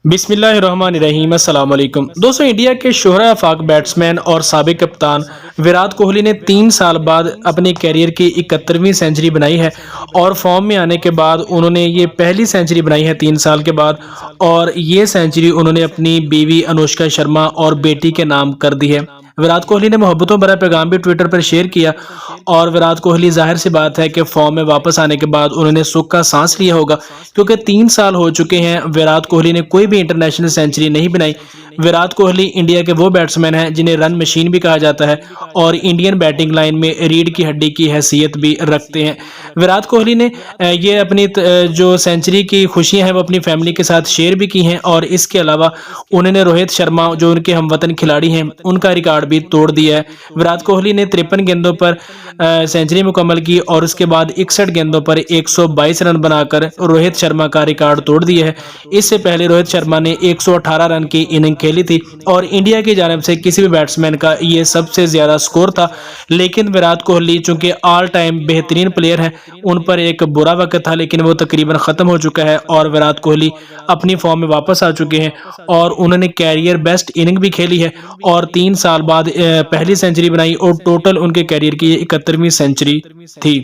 बिस्मिल्लाहिर्रहमानिर्रहीम अस्सलाम वालेकुम दोस्तों। इंडिया के शोहरा आफाक बैट्समैन और साबिक कप्तान विराट कोहली ने 3 साल बाद अपने कैरियर की 71वीं सेंचुरी बनाई है और फॉर्म में आने के बाद उन्होंने ये पहली सेंचुरी बनाई है 3 साल के बाद। और ये सेंचुरी उन्होंने अपनी बीवी अनुष्का शर्मा और बेटी के नाम कर दी है। विराट कोहली ने मोहब्बतों भरा पैगाम भी ट्विटर पर शेयर किया और विराट कोहली जाहिर सी बात है कि फॉर्म में वापस आने के बाद उन्होंने सुख का सांस लिया होगा, क्योंकि 3 साल हो चुके हैं विराट कोहली ने कोई भी इंटरनेशनल सेंचुरी नहीं बनाई। विराट कोहली इंडिया के वो बैट्समैन हैं जिन्हें रन मशीन भी कहा जाता है और इंडियन बैटिंग लाइन में रीढ़ की हड्डी की हैसियत भी रखते हैं। विराट कोहली ने ये अपनी जो सेंचुरी की खुशियां हैं वो अपनी फैमिली के साथ शेयर भी की हैं और इसके अलावा उन्होंने रोहित शर्मा जो उनके हमवतन खिलाड़ी हैं उनका रिकॉर्ड भी तोड़ दिया है। विराट कोहली ने 53 गेंदों पर सेंचुरी मुकम्मल की और उसके बाद 61 गेंदों पर 122 रन बनाकर रोहित शर्मा का रिकॉर्ड तोड़ दिया है। इससे पहले रोहित शर्मा ने 118 रन की इनिंग खेली थी और इंडिया की जानिब से किसी भी बैट्समैन का ये सबसे ज्यादा स्कोर था। लेकिन विराट कोहली चूंकि ऑल टाइम बेहतरीन प्लेयर हैं, उन पर एक बुरा वक्त था लेकिन वो तकरीबन खत्म हो चुका है और विराट कोहली अपनी फॉर्म में वापस आ चुके हैं और उन्होंने कैरियर बेस्ट इनिंग भी खेली है और 3 साल बाद पहली सेंचुरी बनाई और टोटल उनके कैरियर की 71वीं सेंचुरी थी।